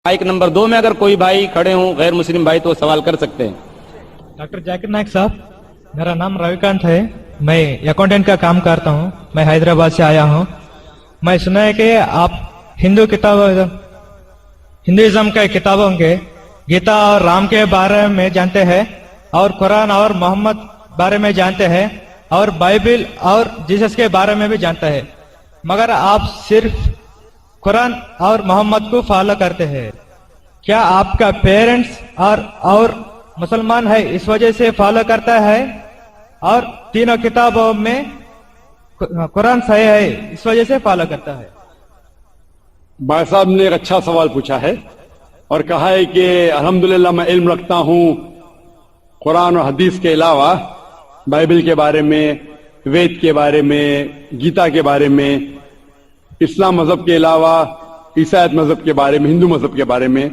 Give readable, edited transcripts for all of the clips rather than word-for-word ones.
Mic number 2 में अगर कोई भाई खड़े हों गैर मुस्लिम भाई तो सवाल कर सकते हैं। डॉक्टर जाकिर नायक साहब, मेरा नाम रविकांत है। मैं अकाउंटेंट का काम करता हूँ। मैं हैदराबाद से आया हूँ। मैं सुना है कि आप हिंदुइज्म के किताबों के गीता और राम के बारे में जानते हैं और कुरान और मोहम्मद बारे में जानते हैं और बाइबल और जीसस के बारे में भी जानते हैं, मगर आप सिर्फ कुरान और मोहम्मद को फॉलो करते हैं। क्या आपका पेरेंट्स और मुसलमान है इस वजह से फॉलो करता है और तीनों किताबों में कुरान सही है इस वजह से फॉलो करता है? भाई साहब ने एक अच्छा सवाल पूछा है और कहा है कि अल्हम्दुलिल्लाह मैं इल्म रखता हूं कुरान और हदीस के अलावा बाइबल के बारे में, वेद के बारे में, गीता के बारे में, इस्लाम मजहब के अलावा ईसाईयत मजहब के बारे में, हिंदू मजहब के बारे में।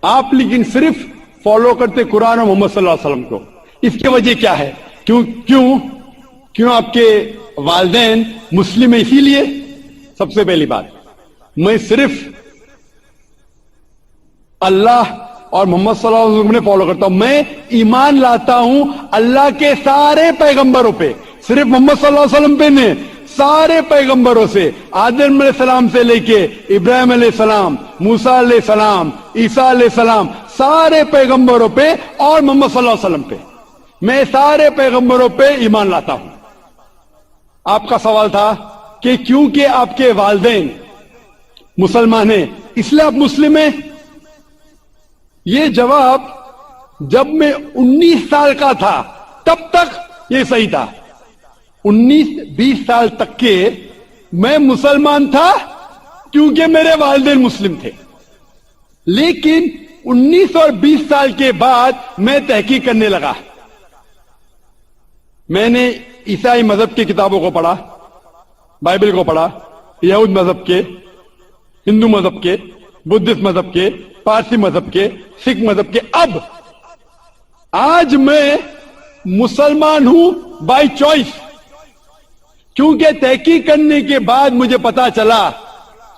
आप लेकिन सिर्फ फॉलो करते कुरान और मोहम्मद सल्लल्लाहु अलैहि वसल्लम को। इसकी वजह क्या है? क्यों आपके वालिदैन मुस्लिम है इसीलिए? सबसे पहली बात, मैं सिर्फ अल्लाह और मोहम्मद सल्लल्लाहु अलैहि वसल्लम ने फॉलो करता हूं। मैं ईमान लाता हूं अल्लाह के सारे पैगंबरों पे, सिर्फ मोहम्मद सल्लल्लाहु अलैहि वसल्लम पे नहीं, सारे पैगंबरों से, आदम अलैहिस्सलाम से लेके इब्राहिम अलैहिस्सलाम, मूसा अलैहिस्सलाम, ईसा अलैहिस्सलाम, सारे पैगंबरों पे और मोहम्मद सल्लल्लाहु अलैहि वसल्लम पे, मैं सारे पैगंबरों पे ईमान लाता हूं। आपका सवाल था कि क्योंकि आपके वालिदैन मुसलमान हैं इसलिए आप मुस्लिम हैं। ये जवाब जब मैं 19 साल का था तब तक ये सही था। 19-20 साल तक के मैं मुसलमान था क्योंकि मेरे वालिदैन मुस्लिम थे, लेकिन 19 और 20 साल के बाद मैं तहकीक करने लगा। मैंने ईसाई मजहब की किताबों को पढ़ा, बाइबल को पढ़ा, यहूद मजहब के, हिंदू मजहब के, बुद्धिस्ट मजहब के, पारसी मजहब के, सिख मजहब के। अब आज मैं मुसलमान हूं बाय चॉइस, क्योंकि तहकीक करने के बाद मुझे पता चला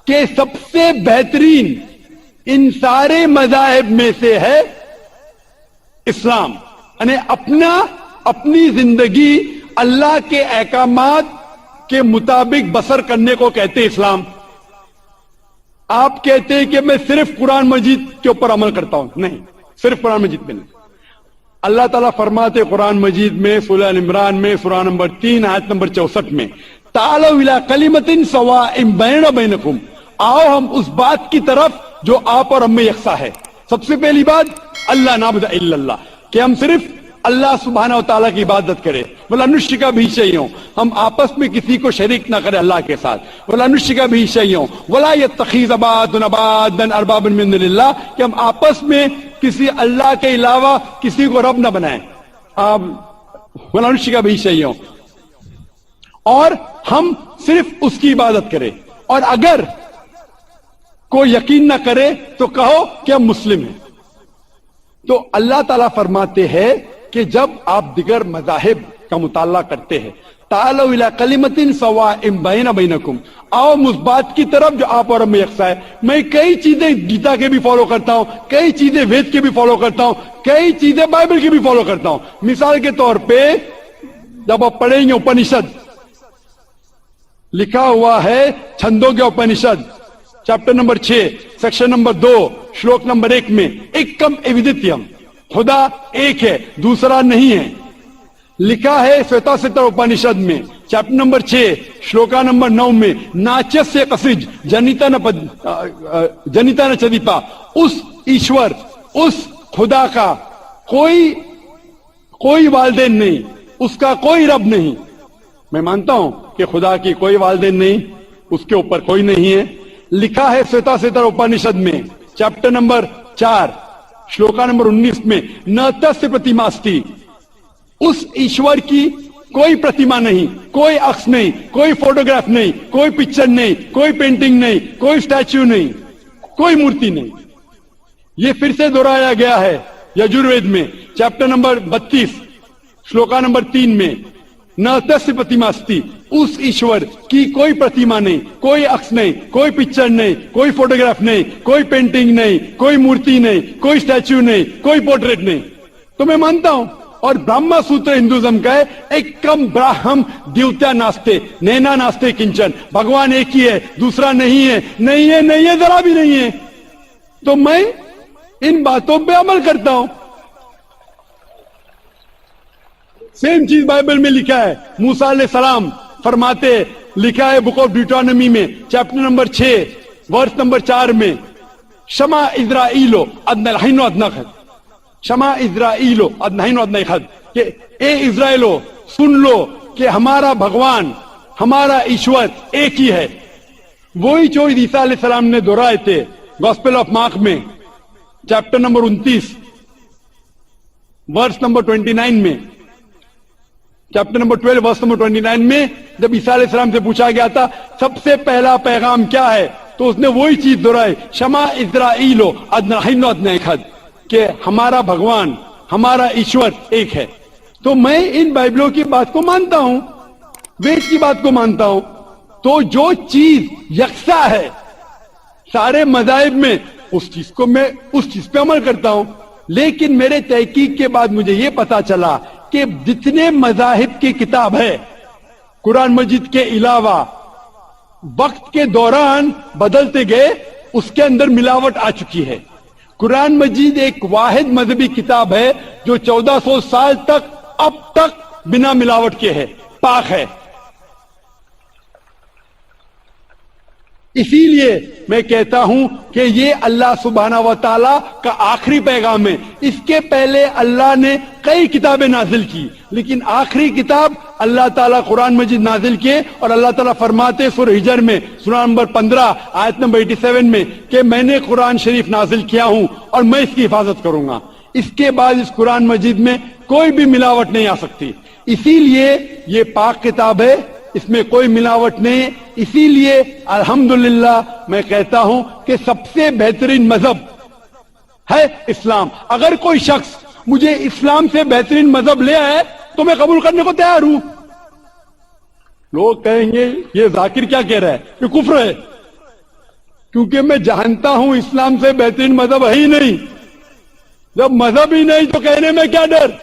कि सबसे बेहतरीन इन सारे मज़ाहिब में से है इस्लाम। यानी अपनी जिंदगी अल्लाह के अहकामात के मुताबिक बसर करने को कहते इस्लाम। आप कहते हैं कि मैं सिर्फ कुरान मजीद के ऊपर अमल करता हूं, नहीं, सिर्फ कुरान मजीद में नहीं। अल्लाह ताला फरमाते कुरान मजीद में सूरह इमरान में सूरह नंबर 3 आयत नंबर 64 में, तालौ इला कलिमतिन सवाइम बैना बैनकुम, आओ हम उस बात की तरफ जो आप और हम में यकसा है। सबसे पहली बात अल्लाह नाबुदा इल्लल्लाह, कि हम सिर्फ अल्लाह सुब्हानहू व तआला की इबादत करें। वला नुश्रिका बिही शैअन, हम आपस में किसी को शरीक ना करें अल्लाह के साथ। वला नुश्रिका बिही शैअन वला यत्तखिज़ बादुना बादन अरबाबन मिन दुनिल्लाह, कि हम आपस में किसी अल्लाह के अलावा किसी को रब ना बनाएं। आप वला नुश्रिका बिही शैअन, और हम सिर्फ उसकी इबादत करें। और अगर कोई यकीन ना करे तो कहो कि हम मुस्लिम हैं। तो अल्लाह ताला फरमाते हैं कि जब आप दिगर मज़ाहिब का मुताला करते हैं, तालौ इला कलिमतिन सवाइम बैना बैनकुम, आओ उस बात की तरफ जो आप और में यकसा है। मैं कई चीजें गीता के भी फॉलो करता हूं, कई चीजें वेद के भी फॉलो करता हूं, कई चीजें बाइबल की भी फॉलो करता हूं। मिसाल के तौर पे जब आप पढ़ेंगे उपनिषद, लिखा हुआ है छंदोग्य उपनिषद चैप्टर नंबर 6 सेक्शन नंबर 2 श्लोक नंबर 1 में, एकम एविदित्यम, खुदा एक है दूसरा नहीं है। लिखा है श्वेताश्वतर उपनिषद में चैप्टर नंबर 6 श्लोका नंबर 9 में, नाचस्य कसिज जनिता न चदीपा, उस ईश्वर, उस खुदा का कोई वालिदैन नहीं, उसका कोई रब नहीं। मैं मानता हूं कि खुदा की कोई वालिदैन नहीं, उसके ऊपर कोई नहीं है। लिखा है श्वेताश्वतर उपनिषद में चैप्टर नंबर 4 श्लोका नंबर 19 में, न तस्य प्रतिमास्ति, उस ईश्वर की कोई प्रतिमा नहीं, कोई अक्ष नहीं, कोई फोटोग्राफ नहीं, कोई पिक्चर नहीं, कोई पेंटिंग नहीं, कोई स्टैच्यू नहीं, कोई मूर्ति नहीं। यह फिर से दोहराया गया है यजुर्वेद में चैप्टर नंबर 32 श्लोका नंबर 3 में, न तस्य प्रतिमा अस्ति, उस ईश्वर की कोई प्रतिमा नहीं, कोई अक्ष नहीं, कोई पिक्चर नहीं, कोई फोटोग्राफ नहीं, कोई पेंटिंग नहीं, कोई मूर्ति नहीं, कोई स्टैच्यू नहीं, कोई पोर्ट्रेट नहीं। तो मैं मानता हूं। और ब्रह्म सूत्र हिंदुज्म का है, एकम ब्राह्म द्वितीया नास्ते, नैना नास्ते किंचन, भगवान एक ही है, दूसरा नहीं है, नहीं है, नहीं है, जरा भी नहीं है। तो मैं इन बातों पे अमल करता हूं। सेम चीज बाइबल में लिखा है। मूसा अलैहिस्सलाम फरमाते, लिखा है बुक ऑफ ड्यूटोनॉमी में चैप्टर नंबर 6 वर्स नंबर 4 में, शमा इज़राइलो अदनहीनो अदनखद, शमा इज़राइलो अदनहीनो अदनखद, कि ए इज़राइलो सुन लो कि हमारा भगवान, हमारा ईश्वर एक ही है। वही जो ईसा अलैहिस्सलाम ने दोहराए थे गॉस्पेल ऑफ मार्क में चैप्टर नंबर 29 वर्स नंबर 29 में, चैप्टर नंबर 12 वर्स नंबर 29 में, जब ईसा अलैहिस्सलाम से पूछा गया था सबसे पहला पैगाम क्या है, तो उसने वही चीज दोहराई, शमा इज़राइलो अदनहीनो अदनखद, कि हमारा भगवान, हमारा ईश्वर एक है। तो मैं इन बाइबलों की बात को मानता हूं, वेद की बात को मानता हूं। तो जो चीज यकसा है सारे मज़ाहिब में, उस चीज को मैं उस चीज पे अमल करता हूं। लेकिन मेरे तहकीक के बाद मुझे यह पता चला कि जितने मज़ाहिब की किताब है कुरान मजीद के अलावा, वक्त के दौरान बदलते गए, उसके अंदर मिलावट आ चुकी है। कुरान मजीद एक वाहिद मजहबी किताब है जो 1400 साल तक अब तक बिना मिलावट के है, पाक है। इसीलिए मैं कहता हूं कि ये अल्लाह सुब्हाना व तआला का आखिरी पैगाम है। इसके पहले अल्लाह ने कई किताबें नाजिल की, लेकिन आखिरी किताब अल्लाह ताला कुरान मजीद नाजिल किए। और अल्लाह ताला फरमाते सूरह हिजर में सूरह नंबर 15 आयत नंबर 87 में कि मैंने कुरान शरीफ नाजिल किया हूं और मैं इसकी हिफाजत करूंगा। इसके बाद इस कुरान मजीद में कोई भी मिलावट नहीं आ सकती। इसीलिए ये पाक किताब है, इसमें कोई मिलावट नहीं है। इसीलिए अल्हम्दुलिल्लाह मैं कहता हूं कि सबसे बेहतरीन मजहब है इस्लाम। अगर कोई शख्स मुझे इस्लाम से बेहतरीन मजहब ले आए तो मैं कबूल करने को तैयार हूं। लोग कहेंगे ये जाकिर क्या कह रहा है, ये कुफ्र है, क्योंकि मैं जानता हूं इस्लाम से बेहतरीन मजहब है ही नहीं। जब मजहब ही नहीं तो कहने में क्या डर।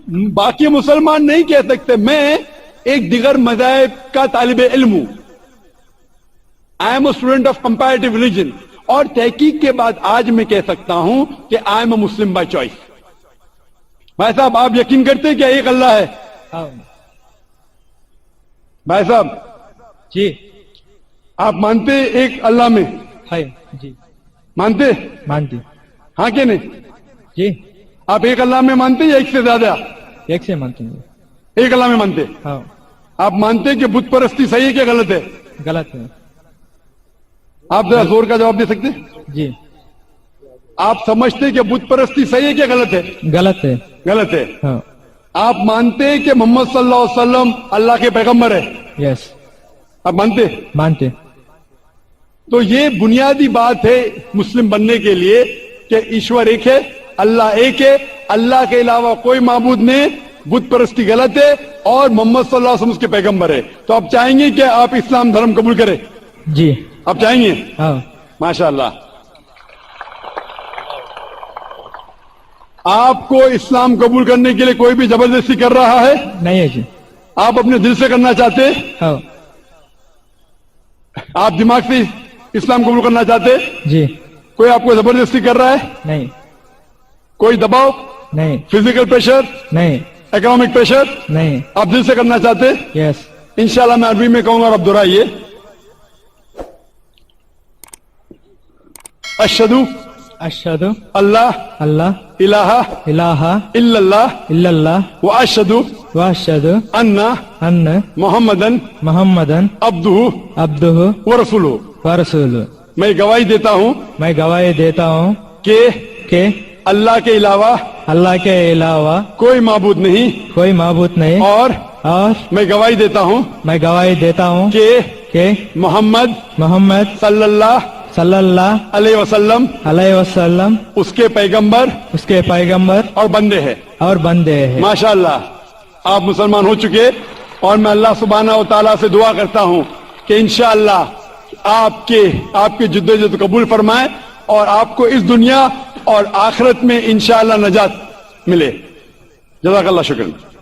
बाकी मुसलमान नहीं कह सकते। मैं एक दिगर मज़ाहिब का तालिब इल्म हूं। I am a student of comparative religion, और तहकीक के बाद आज मैं कह सकता हूं कि I am a Muslim by choice. भाई साहब, आप यकीन करते हैं क्या एक अल्लाह है? भाई साहब जी, आप मानते एक अल्लाह में? है जी, मानते? मानती हाँ कि नहीं? जी, आप एक अल्लाह में मानते या एक से ज्यादा? एक से मानती हूँ। एक अल्लाह में मानते? हाँ। आप मानते हैं कि बुत परस्ती सही है क्या गलत है? गलत है। आप जरा जोर का जवाब दे सकते हैं? जी। आप समझते हैं कि बुत परस्ती सही है क्या गलत है? गलत है। गलत है। हाँ। आप मानते हैं कि मोहम्मद सल्लल्लाहु अलैहि वसल्लम अल्लाह के पैगंबर है? यस। आप मानते? मानते। तो ये बुनियादी बात है मुस्लिम बनने के लिए कि ईश्वर एक है, अल्लाह एक है, अल्लाह के अलावा कोई माबूद नहीं, बुत परस्ती गलत है, और मोहम्मद सल्लल्लाहु अलैहि वसल्लम उसके पैगंबर है। तो आप चाहेंगे कि आप इस्लाम धर्म कबूल करें? जी। आप चाहेंगे? हाँ। माशाअल्लाह। आपको इस्लाम कबूल करने के लिए कोई भी जबरदस्ती कर रहा है? नहीं है जी। आप अपने दिल से करना चाहते हैं? हाँ। आप दिमाग से इस्लाम कबूल करना चाहते हैं? जी। कोई आपको जबरदस्ती कर रहा है? नहीं। कोई दबाव? नहीं। Physical pressure? नहीं। Economic pressure? नहीं। आप दिल से करना चाहते हैं? यस। इंशाल्लाह मैं अरबी में कहूंगा और आप दोहराइए। अशहदु अशहदु अल्लाह अल्लाह इलाहा इलाहा इल्लल्लाह इल्लल्लाह व अशहदु व अशहदु अन्ना अन्न मोहम्मदन मुहम्मदन अब्दुहु अब्दुहु व रसूलुहु। व रसूलुहु। मैं गवाही देता हूं मैं गवाही देता हूँ कि अल्लाह के अलावा कोई माबूद नहीं, कोई माबूद नहीं, और मैं गवाही देता हूँ कि मोहम्मद सल्लल्लाहु अलैहि वसल्लम उसके पैगंबर और बंदे हैं। माशाअल्लाह। آپ مسلمان ہو چکے، اور میں اللہ سبحانہ و تعالیٰ سے دعا کرتا ہوں کہ انشاءاللہ آپ کے جدوجہد قبول فرمائے اور آپ کو اس دنیا اور آخرت میں انشاءاللہ نجات ملے. جزاک اللہ، شکریہ.